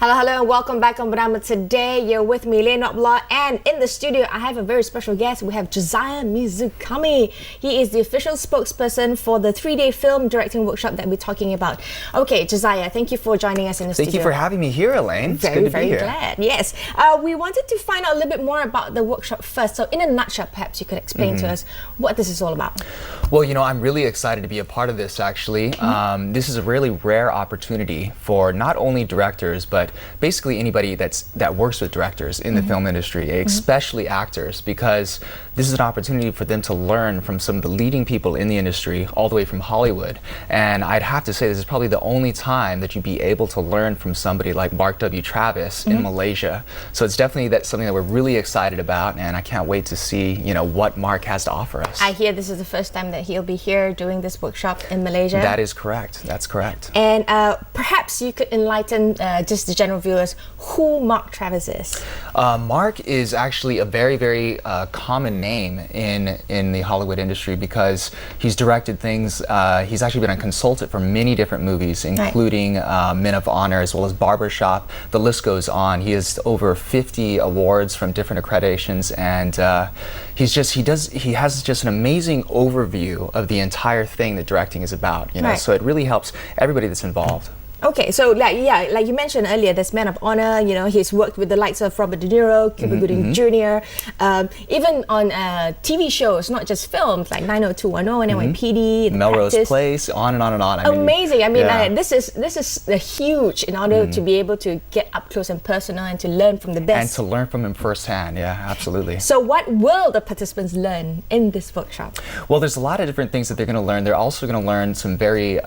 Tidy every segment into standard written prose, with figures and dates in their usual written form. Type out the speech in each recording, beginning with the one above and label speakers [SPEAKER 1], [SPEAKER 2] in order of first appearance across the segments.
[SPEAKER 1] Hello, hello, and welcome back on Bernama Today. You're with me, Leonard Blah, and in the studio, I have a very special guest. We have Josiah Mizukami. He is the official spokesperson for the 3-day film directing workshop that we're talking about. Okay, Josiah, thank you for joining us in the studio.
[SPEAKER 2] Thank you for having me here, Elaine. It's
[SPEAKER 1] Very,
[SPEAKER 2] good to be here.
[SPEAKER 1] glad. Yes. We wanted to find out a little bit more about the workshop first. So in a nutshell, perhaps you could explain to us what this is all about.
[SPEAKER 2] Well, you know, I'm really excited to be a part of this, actually. This is a really rare opportunity for not only directors, but basically anybody that works with directors in the film industry, especially actors, because this is an opportunity for them to learn from some of the leading people in the industry, all the way from Hollywood. And I'd have to say this is probably the only time that you'd be able to learn from somebody like Mark W. Travis in Malaysia. So it's definitely something that we're really excited about, and I can't wait to see, you know, what Mark has to offer us.
[SPEAKER 1] I hear this is the first time that he'll be here doing this workshop in Malaysia.
[SPEAKER 2] That is correct. That's correct.
[SPEAKER 1] And perhaps you could enlighten just the general viewers who Mark Travis is.
[SPEAKER 2] Mark is actually a very, very common name in the Hollywood industry because he's directed things. He's actually been a consultant for many different movies, including Men of Honor as well as Barbershop. The list goes on. He has over 50 awards from different accreditations, and he has just an amazing overview of the entire thing that directing is about. You know, so it really helps everybody that's involved.
[SPEAKER 1] Okay, so like you mentioned earlier, there's Men of Honor. You know, he's worked with the likes of Robert De Niro, Cuba Gooding Jr., even on TV shows, not just films like 90210 and NYPD,
[SPEAKER 2] Melrose Place, on and on and on.
[SPEAKER 1] Amazing. I mean, this is huge in order to be able to get up close and personal and to learn from the best.
[SPEAKER 2] And to learn from him firsthand. Yeah, absolutely.
[SPEAKER 1] So what will the participants learn in this workshop?
[SPEAKER 2] Well, there's a lot of different things that they're going to learn. They're also going to learn some very,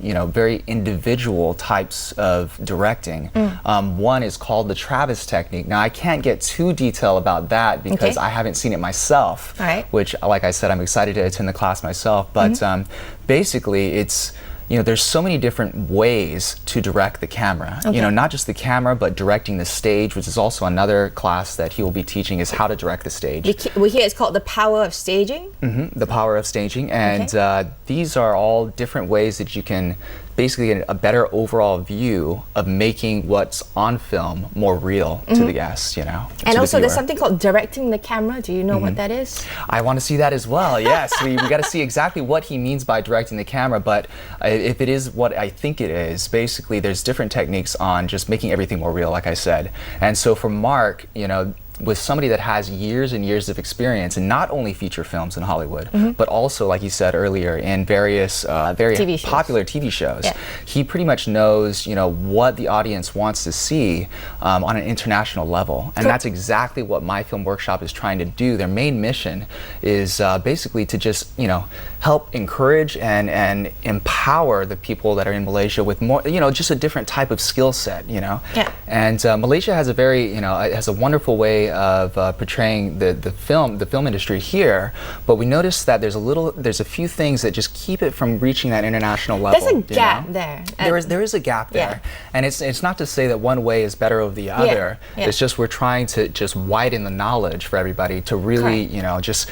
[SPEAKER 2] very individual types of directing. One is called the Travis technique. Now, I can't get too detailed about that because I haven't seen it myself, which, like I said, I'm excited to attend the class myself. But basically, it's, you know, there's so many different ways to direct the camera. You know, not just the camera, but directing the stage, which is also another class that he will be teaching, is how to direct the stage.
[SPEAKER 1] We hear it's called the power of staging.
[SPEAKER 2] The power of staging, and these are all different ways that you can basically get a better overall view of making what's on film more real to the guests, you know.
[SPEAKER 1] And also there's something called directing the camera. Do you know what that is?
[SPEAKER 2] I want to see that as well, yes. we got to see exactly what he means by directing the camera, but if it is what I think it is, basically there's different techniques on just making everything more real, like I said. And so for Mark, you know, with somebody that has years and years of experience in not only feature films in Hollywood, but also, like you said earlier, in various very popular TV shows. He pretty much knows, you know, what the audience wants to see on an international level. And that's exactly what My Film Workshop is trying to do. Their main mission is basically to just, you know, help encourage and empower the people that are in Malaysia with more, you know, just a different type of skill set, you know. And Malaysia has a very, you know, it has a wonderful way of portraying the film industry here, but we noticed that there's a few things that just keep it from reaching that international level.
[SPEAKER 1] There's a gap there.
[SPEAKER 2] There is a gap there, and it's not to say that one way is better over the other. It's just we're trying to just widen the knowledge for everybody to really, you know, just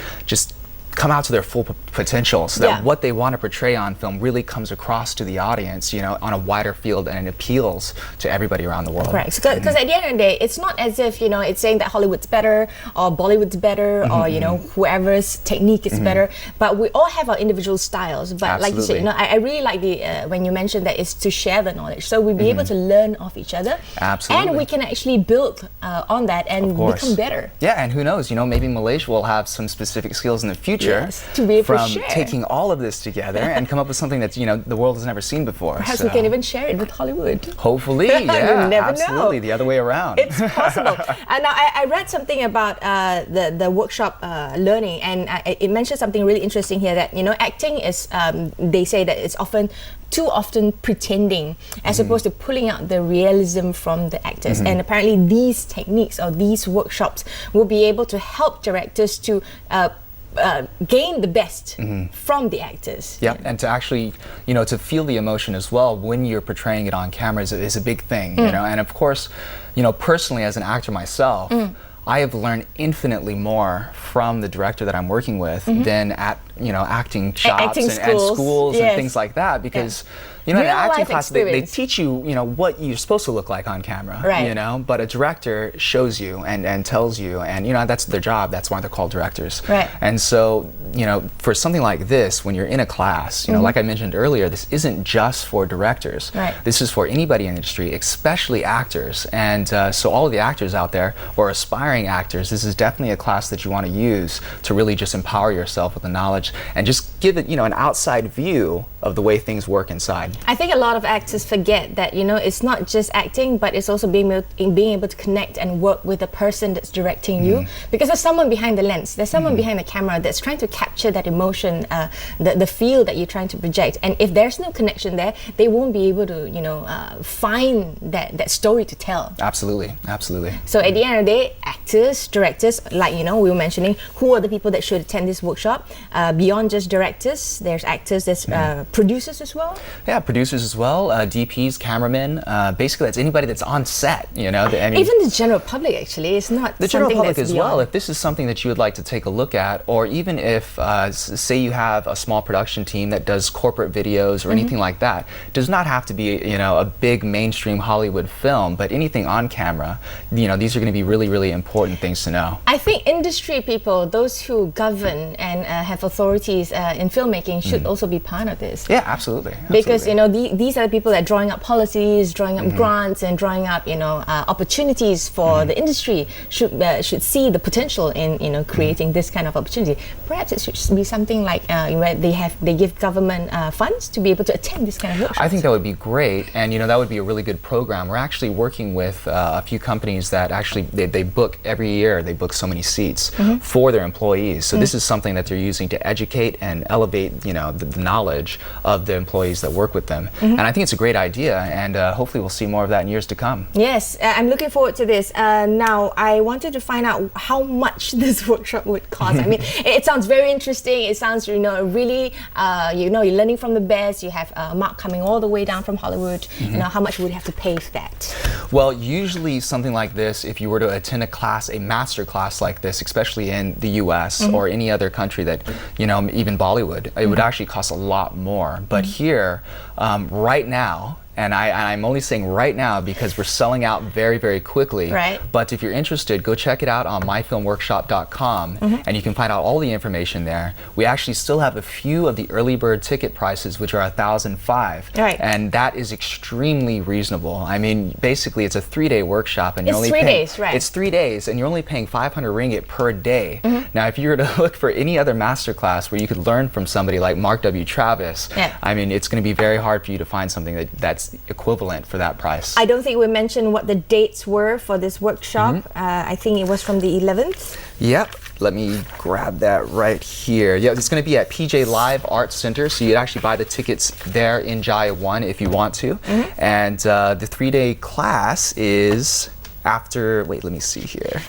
[SPEAKER 2] come out to their full potential, so that what they want to portray on film really comes across to the audience, you know, on a wider field, and it appeals to everybody around the world.
[SPEAKER 1] Right, because at the end of the day, it's not as if, you know, it's saying that Hollywood's better or Bollywood's better or, you know, whoever's technique is better, but we all have our individual styles. But like you said, you know, I really like the when you mentioned that it's to share the knowledge, so we'll be able to learn off each other.
[SPEAKER 2] Absolutely.
[SPEAKER 1] And we can actually build on that and become better.
[SPEAKER 2] Yeah, and who knows, you know, maybe Malaysia will have some specific skills in the future.
[SPEAKER 1] To be able
[SPEAKER 2] from
[SPEAKER 1] to share.
[SPEAKER 2] Taking all of this together and come up with something that, you know, the world has never seen before.
[SPEAKER 1] Perhaps we can even share it with Hollywood.
[SPEAKER 2] Hopefully, yeah,
[SPEAKER 1] you never
[SPEAKER 2] absolutely,
[SPEAKER 1] know.
[SPEAKER 2] the other way around.
[SPEAKER 1] It's possible. Now, I read something about the workshop learning, and it mentioned something really interesting here, that, you know, acting is, they say that it's too often pretending as opposed to pulling out the realism from the actors. And apparently these techniques or these workshops will be able to help directors to gain the best from the actors.
[SPEAKER 2] Yeah, and to actually, you know, to feel the emotion as well when you're portraying it on camera is a big thing, you know. And of course, you know, personally as an actor myself, I have learned infinitely more from the director that I'm working with than at acting shops
[SPEAKER 1] acting
[SPEAKER 2] and schools
[SPEAKER 1] yes.
[SPEAKER 2] and things like that, because in an
[SPEAKER 1] Real
[SPEAKER 2] acting
[SPEAKER 1] life
[SPEAKER 2] class they
[SPEAKER 1] experience.
[SPEAKER 2] teach you what you're supposed to look like on camera,
[SPEAKER 1] Right.
[SPEAKER 2] but a director shows you and tells you, and that's their job. That's why they're called directors.
[SPEAKER 1] Right.
[SPEAKER 2] And so for something like this, when you're in a class, like I mentioned earlier, this isn't just for directors.
[SPEAKER 1] Right.
[SPEAKER 2] This is for anybody in the industry, especially actors. And so all of the actors out there, or aspiring actors, this is definitely a class that you want to use to really just empower yourself with the knowledge and just give it an outside view of the way things work inside.
[SPEAKER 1] I think a lot of actors forget that it's not just acting, but it's also being able to connect and work with the person that's directing you, because there's someone behind the lens, there's someone behind the camera that's trying to capture that emotion, the feel that you're trying to project. And if there's no connection there, they won't be able to find that story to tell.
[SPEAKER 2] Absolutely.
[SPEAKER 1] So at the end of the day, actors, directors, like we were mentioning, who are the people that should attend this workshop? Beyond just directors, there's actors, there's producers as well.
[SPEAKER 2] Yeah, producers as well, DPs, cameramen. Basically, that's anybody that's on set.
[SPEAKER 1] Even the general public, actually, it's not
[SPEAKER 2] the general public
[SPEAKER 1] that's
[SPEAKER 2] as
[SPEAKER 1] beyond.
[SPEAKER 2] well. If this is something that you would like to take a look at, or even if, say, you have a small production team that does corporate videos or anything like that, it does not have to be a big mainstream Hollywood film, but anything on camera. These are going to be really, really important things to know.
[SPEAKER 1] I think industry people, those who govern and have authorities in filmmaking, should also be part of this.
[SPEAKER 2] Yeah, absolutely.
[SPEAKER 1] Because these are the people that are drawing up policies, drawing up grants, and drawing up opportunities for the industry. Should see the potential in creating this kind of opportunity. Perhaps it should be something like where they give government funds to be able to attend this kind of workshops.
[SPEAKER 2] I think that would be great, and that would be a really good program. We're actually working with a few companies that actually they book every year. They book so many seats for their employees. So this is something that they're using to educate and elevate the knowledge of the employees that work with them. And I think it's a great idea, and hopefully we'll see more of that in years to come.
[SPEAKER 1] Yes, I'm looking forward to this. Now, I wanted to find out how much this workshop would cost. I mean, it sounds very interesting. It sounds, really, you're learning from the best. You have Mark coming all the way down from Hollywood. How much would you have to pay for that?
[SPEAKER 2] Well, usually something like this, if you were to attend a master class like this, especially in the US or any other country that, even Bollywood, it would actually cost a lot more. But here, right now, and I'm only saying right now because we're selling out very, very quickly.
[SPEAKER 1] Right.
[SPEAKER 2] But if you're interested, go check it out on myfilmworkshop.com, and you can find out all the information there. We actually still have a few of the early bird ticket prices, which are $1,005.
[SPEAKER 1] Right.
[SPEAKER 2] And that is extremely reasonable. I mean, basically, it's a 3-day workshop, and you're only paying,
[SPEAKER 1] days, right?
[SPEAKER 2] It's 3 days, and you're only paying 500 ringgit per day. Now, if you were to look for any other masterclass where you could learn from somebody like Mark W. Travis, I mean, it's going to be very hard for you to find something that's equivalent for that price.
[SPEAKER 1] I don't think we mentioned what the dates were for this workshop. I think it was from the 11th.
[SPEAKER 2] Yep. Let me grab that right here. Yeah, it's going to be at PJ Live Arts Center, so you'd actually buy the tickets there in Jaya 1 if you want to. And the 3-day class is after, wait, let me see here.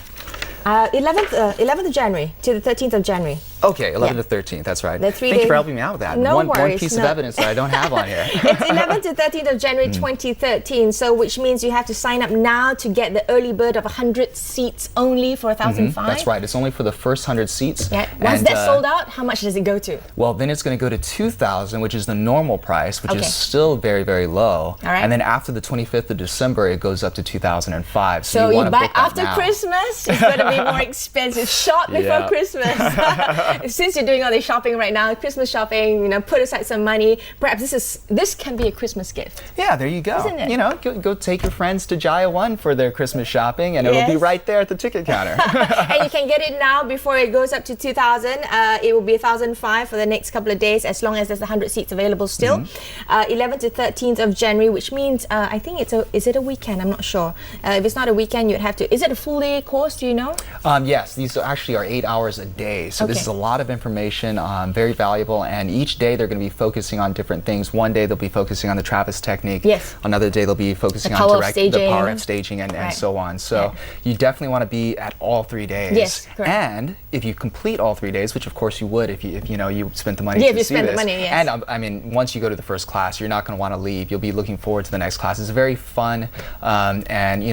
[SPEAKER 1] 11th of January to the 13th of January.
[SPEAKER 2] Okay, 11th to 13th, that's right.
[SPEAKER 1] The
[SPEAKER 2] Thank you for helping me out with that.
[SPEAKER 1] No
[SPEAKER 2] One
[SPEAKER 1] worries,
[SPEAKER 2] piece of evidence that I don't have on here.
[SPEAKER 1] It's 11th to 13th of January 2013, so which means you have to sign up now to get the early bird of 100 seats only for $1,005.
[SPEAKER 2] That's right, it's only for the first 100 seats.
[SPEAKER 1] Yeah. Once that's sold out, how much does it go to?
[SPEAKER 2] Well, then it's going to go to $2,000, which is the normal price, which is still very, very low.
[SPEAKER 1] All right.
[SPEAKER 2] And then after the 25th of December, it goes up to $2,005.
[SPEAKER 1] So you
[SPEAKER 2] want to
[SPEAKER 1] buy
[SPEAKER 2] book that
[SPEAKER 1] after
[SPEAKER 2] now.
[SPEAKER 1] Christmas, it's going to be more expensive. Short before Christmas. Since you're doing all the shopping right now, Christmas shopping, put aside some money. Perhaps this can be a Christmas gift.
[SPEAKER 2] Yeah, there you go.
[SPEAKER 1] Isn't it?
[SPEAKER 2] Go take your friends to Jaya 1 for their Christmas shopping, and it'll be right there at the ticket counter.
[SPEAKER 1] And you can get it now before it goes up to 2,000. It will be 1,005 for the next couple of days, as long as there's 100 seats available still. 11th to 13th of January, which means I think is it a weekend? I'm not sure. If it's not a weekend, you'd have to. Is it a full day course? Do you know?
[SPEAKER 2] Yes, these actually are 8 hours a day. So this is a lot of information, very valuable. And each day they're going to be focusing on different things. One day they'll be focusing on the Travis technique.
[SPEAKER 1] Yes.
[SPEAKER 2] Another day they'll be focusing on the power of staging and so on. So you definitely want to be at all 3 days.
[SPEAKER 1] Yes, correct.
[SPEAKER 2] And if you complete all 3 days, which of course you would if you spent the money to
[SPEAKER 1] if you
[SPEAKER 2] see
[SPEAKER 1] spend
[SPEAKER 2] this.
[SPEAKER 1] the money, yes.
[SPEAKER 2] And I mean, once you go to the first class, you're not going to want to leave. You'll be looking forward to the next class. It's very fun, and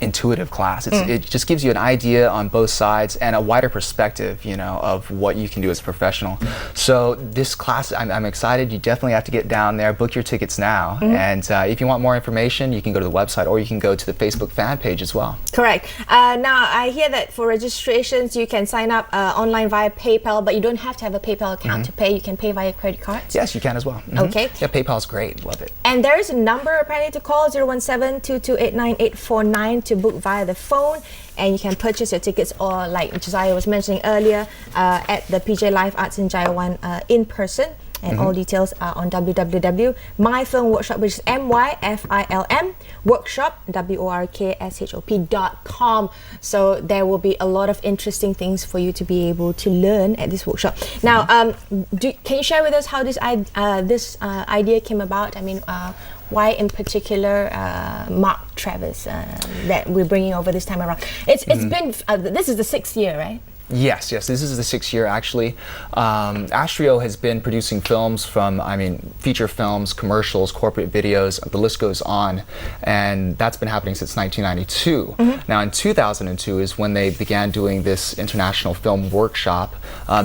[SPEAKER 2] intuitive class. It just gives you an idea on both sides and a wider perspective, of what you can do as a professional. So this class, I'm excited. You definitely have to get down there, book your tickets now. And if you want more information, you can go to the website or you can go to the Facebook fan page as well.
[SPEAKER 1] Correct. Now, I hear that for registrations, you can sign up online via PayPal, but you don't have to have a PayPal account to pay. You can pay via credit cards.
[SPEAKER 2] Yes, you can as well.
[SPEAKER 1] Okay.
[SPEAKER 2] Yeah, PayPal's great. Love it.
[SPEAKER 1] And there is a number apparently to call, 017-2289-849 to book via the phone. And you can purchase your tickets, or like Josiah was mentioning earlier, at the PJ Live Arts in Jayawan in person. And all details are on www.myfilmworkshop, which is MYFILM workshop, WORKSHOP.com. So there will be a lot of interesting things for you to be able to learn at this workshop. Now, can you share with us how this idea came about? I mean, why in particular Mark Travis that we're bringing over this time around? It's been, this is the 6th year, right?
[SPEAKER 2] Yes, this is the 6th year actually. Astrio has been producing films feature films, commercials, corporate videos, the list goes on, and that's been happening since 1992. Now in 2002 is when they began doing this international film workshop,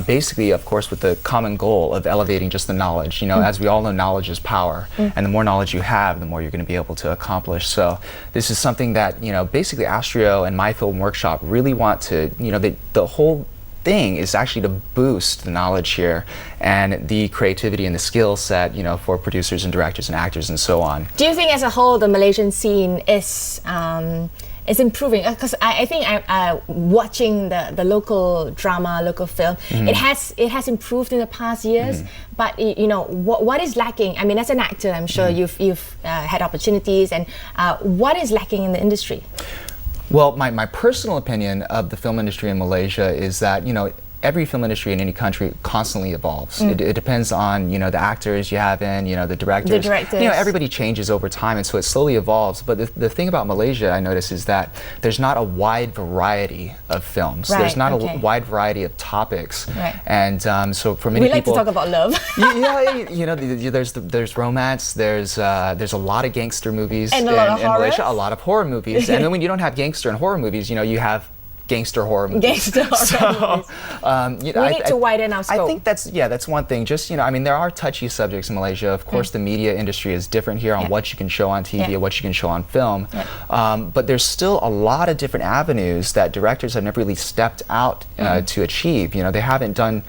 [SPEAKER 2] basically of course with the common goal of elevating just the knowledge. As we all know, knowledge is power, and the more knowledge you have, the more you're going to be able to accomplish. So this is something that, basically Astrio and My Film Workshop really want to, the whole thing is actually to boost the knowledge here and the creativity and the skill set, for producers and directors and actors and so on.
[SPEAKER 1] Do you think as a whole the Malaysian scene is improving? Because I think watching the local drama, local film, it has improved in the past years. But what is lacking? I mean, as an actor, I'm sure you've had opportunities, and what is lacking in the industry?
[SPEAKER 2] Well, my personal opinion of the film industry in Malaysia is that, every film industry in any country constantly evolves. It depends on, the actors you have in, the directors. Everybody changes over time, and so it slowly evolves. But the thing about Malaysia, I notice, is that there's not a wide variety of films.
[SPEAKER 1] Right,
[SPEAKER 2] there's not a wide variety of topics.
[SPEAKER 1] Right.
[SPEAKER 2] And so for many people...
[SPEAKER 1] We like to talk about love.
[SPEAKER 2] There's romance, there's a lot of gangster movies
[SPEAKER 1] and
[SPEAKER 2] in Malaysia, a lot of horror movies. And then when you don't have gangster and horror movies, you have gangster horror movies.
[SPEAKER 1] We need to widen our scope.
[SPEAKER 2] I think that's one thing. Just, there are touchy subjects in Malaysia. Of course, the media industry is different here on what you can show on TV or what you can show on film. But there's still a lot of different avenues that directors have never really stepped out to achieve. They haven't done,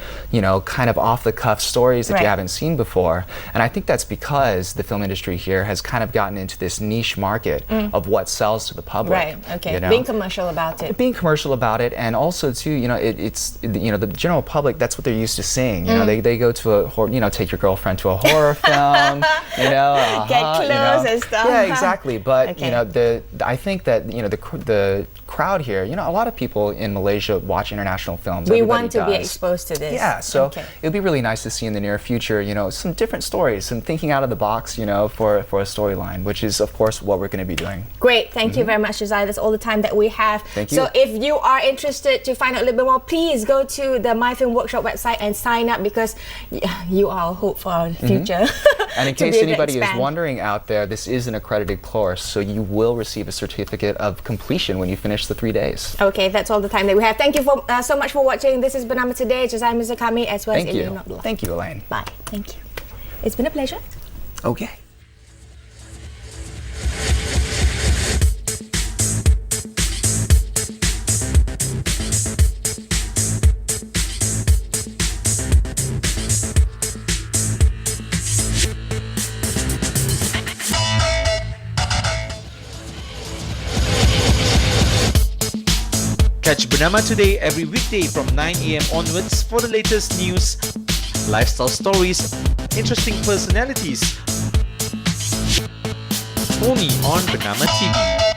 [SPEAKER 2] kind of off-the-cuff stories that you haven't seen before. And I think that's because the film industry here has kind of gotten into this niche market of what sells to the public.
[SPEAKER 1] Right, okay. Being commercial about it.
[SPEAKER 2] Being commercial about it, and also too, it's the general public, that's what they're used to seeing. They go to a take your girlfriend to a horror film,
[SPEAKER 1] get close and stuff.
[SPEAKER 2] Yeah, exactly. But I think that the crowd here, a lot of people in Malaysia watch international films.
[SPEAKER 1] We want to be exposed to this.
[SPEAKER 2] Yeah, so it would be really nice to see in the near future, some different stories, some thinking out of the box, for a storyline, which is of course what we're going to be doing.
[SPEAKER 1] Great, thank you very much, Josiah. That's all the time that we have.
[SPEAKER 2] Thank you.
[SPEAKER 1] So if you are interested to find out a little bit more, please go to the My Film Workshop website and sign up, because you are our hope for our future.
[SPEAKER 2] And in case anybody is wondering out there, this is an accredited course, so you will receive a certificate of completion when you finish the 3 days.
[SPEAKER 1] Okay, that's all the time that we have. Thank you so much for watching. This is Bernama Today, Josiah Mizukami, as well as Elaine.
[SPEAKER 2] Thank you, Elaine.
[SPEAKER 1] Bye. Thank you. It's been a pleasure.
[SPEAKER 2] Okay.
[SPEAKER 3] Catch Bernama Today every weekday from 9 a.m. onwards for the latest news, lifestyle stories, interesting personalities. Only on Bernama TV.